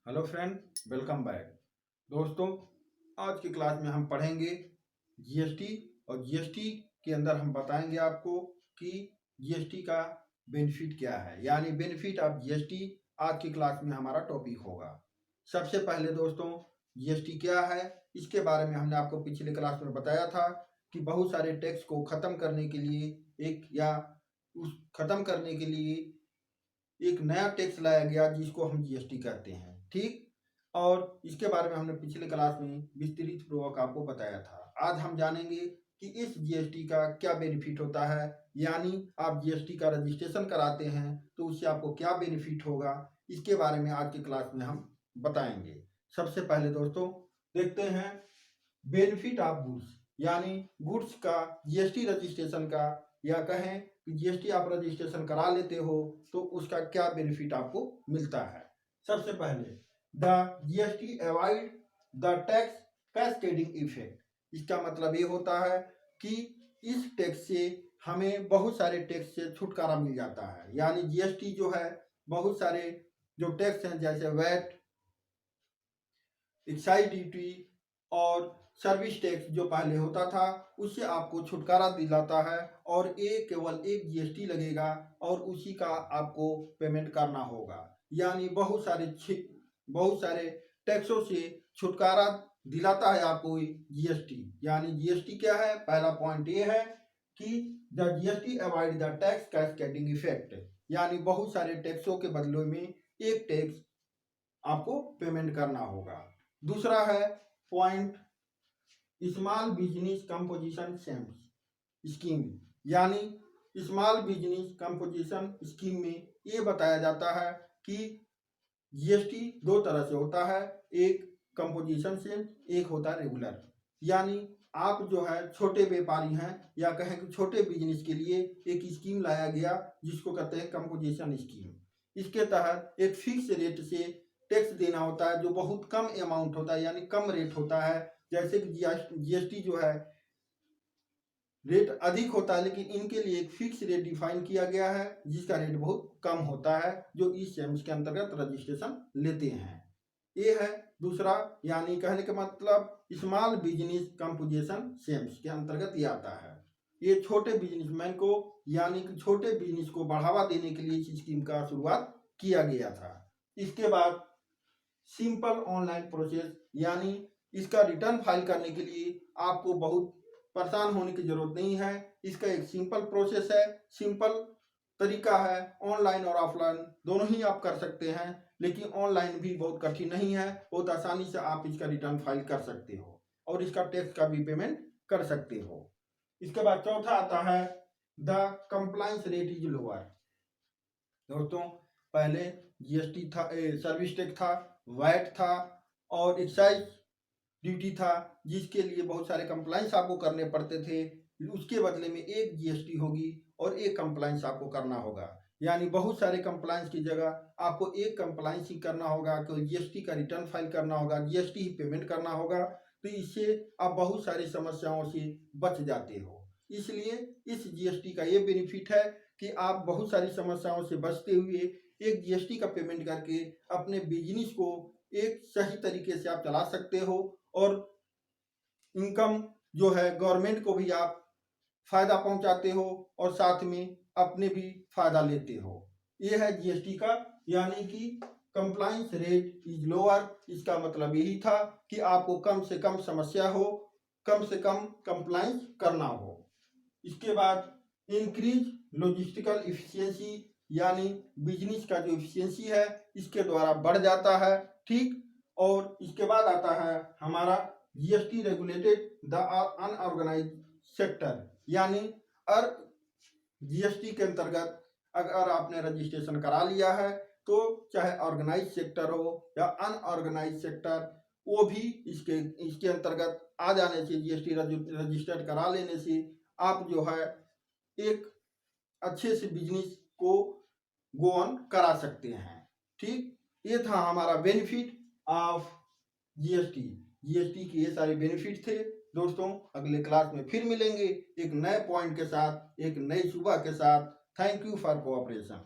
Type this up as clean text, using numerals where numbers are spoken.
Hello friend, welcome back. दोस्तों, आज की क्लास में हम पढ़ेंगे जीएसटी और जीएसटी के अंदर हम बताएंगे आपको कि जीएसटी का बेनिफिट क्या है, यानी बेनिफिट ऑफ जीएसटी। आज की क्लास में हमारा टॉपिक होगा। सबसे पहले दोस्तों, जीएसटी क्या है इसके बारे में हमने आपको पिछले क्लास में बताया था कि बहुत सारे टैक्स को ख़त्म करने के लिए ख़त्म करने के लिए एक नया टैक्स लाया गया जिसको हम जीएसटी कहते हैं। ठीक, और इसके बारे में हमने पिछले क्लास में विस्तृत पूर्वक आपको बताया था। आज हम जानेंगे कि इस जीएसटी का क्या बेनिफिट होता है, यानी आप जीएसटी का रजिस्ट्रेशन कराते हैं तो उससे आपको क्या बेनिफिट होगा, इसके बारे में आज की क्लास में हम बताएंगे। सबसे पहले दोस्तों देखते हैं बेनिफिट ऑफ गुड्स, यानी गुड्स का जीएसटी रजिस्ट्रेशन का, या कहें कि जीएसटी आप रजिस्ट्रेशन करा लेते हो तो उसका क्या बेनिफिट आपको मिलता है। सबसे पहले the GST avoid the tax cascading effect. इसका मतलब ये होता है कि इस टैक्स से हमें बहुत सारे टैक्स से छुटकारा मिल जाता है। यानी जीएसटी जो है बहुत सारे जो टैक्स हैं जैसे वैट, एक्साइज ड्यूटी और सर्विस टैक्स जो पहले होता था उससे आपको छुटकारा दिलाता है, और केवल एक जीएसटी लगेगा और उसी का आपको पेमेंट करना होगा। यानी बहुत सारे टैक्सों से छुटकारा दिलाता है आपको जीएसटी। यानी जीएसटी क्या है, पहला पॉइंट ये है कि the GST avoid the tax cascading effect, यानी बहुत सारे टैक्सों के बदले में एक टैक्स आपको पेमेंट करना होगा। दूसरा है point small business composition scheme, यानी स्मॉल बिजनेस कंपोजिशन स्कीम में ये बताया जाता है कि जीएसटी दो तरह से होता है, एक कंपोजिशन सेम, एक होता है रेगुलर। यानी आप जो है छोटे व्यापारी हैं या कहें कि छोटे बिजनेस के लिए एक स्कीम लाया गया जिसको कहते हैं कंपोजिशन स्कीम। इसके तहत एक फिक्स रेट से टैक्स देना होता है जो बहुत कम अमाउंट होता है, यानी कम रेट होता है। जैसे कि जीएसटी जो है रेट अधिक होता है, लेकिन इनके लिए एक फिक्स रेट डिफाइन किया गया है जिसका रेट बहुत कम होता है जो इस सेम्स के अंतर्गत रजिस्ट्रेशन लेते हैं। ये है दूसरा, यानी कहने का मतलब स्मॉल बिजनेस कंपोजिशन सेम्स के अंतर्गत ये आता है। ये छोटे बिजनेसमैन को, यानी कि छोटे बिजनेस को बढ़ावा देने के लिए इस स्कीम का शुरुआत किया गया था। इसके बाद सिंपल ऑनलाइन प्रोसेस, यानी इसका रिटर्न फाइल करने के लिए आपको बहुत परेशान होने की जरूरत नहीं है। इसका एक सिंपल प्रोसेस है, सिंपल तरीका है। ऑनलाइन और ऑफलाइन दोनों ही आप कर सकते हैं, लेकिन ऑनलाइन भी बहुत कठिन नहीं है, बहुत आसानी से आप इसका रिटर्न फाइल कर सकते हो और इसका टैक्स का भी पेमेंट कर सकते हो। इसके बाद चौथा आता है the compliance rate is lower. दोस्तों पहले जीएसटी था, सर्विस टैक्स था, वैट था और एक्साइज ड्यूटी था, जिसके लिए बहुत सारे कंप्लायंस आपको करने पड़ते थे। उसके बदले में एक जीएसटी होगी और एक कंप्लायंस आपको करना होगा। यानी बहुत सारे कंप्लायंस की जगह आपको एक कंप्लायंस ही करना होगा, तो जीएसटी का रिटर्न फाइल करना होगा, जीएसटी ही पेमेंट करना होगा। तो इससे आप बहुत सारी समस्याओं से बच जाते हो। इसलिए इस जीएसटी का ये बेनिफिट है कि आप बहुत सारी समस्याओं से बचते हुए एक जीएसटी का पेमेंट करके अपने बिजनेस को एक सही तरीके से आप चला सकते हो, और इनकम जो है गवर्नमेंट को भी आप फायदा पहुंचाते हो और साथ में अपने भी फायदा लेते हो। ये है जीएसटी का, यानी कि कंप्लायंस रेट इज लोअर। इसका मतलब यही था कि आपको कम से कम समस्या हो, कम से कम कंप्लायंस करना हो। इसके बाद इंक्रीज लॉजिस्टिकल इफिशियंसी, यानी बिजनेस का जो इफिशियंसी है इसके द्वारा बढ़ जाता है। ठीक, और इसके बाद आता है हमारा GST regulated the unorganised sector, यानी जीएसटी के अंतर्गत अगर आपने रजिस्ट्रेशन करा लिया है तो चाहे ऑर्गेनाइज सेक्टर हो या अनऑर्गेनाइज सेक्टर, वो भी इसके अंतर्गत आ जाने से, जीएसटी रजिस्टर्ड करा लेने से आप जो है एक अच्छे से बिजनेस को गो ऑन करा सकते हैं। ठीक, ये था हमारा बेनिफिट ऑफ जीएसटी। जीएसटी के ये सारे बेनिफिट थे। दोस्तों अगले क्लास में फिर मिलेंगे एक नए पॉइंट के साथ, एक नई सुबह के साथ। Thank you for cooperation.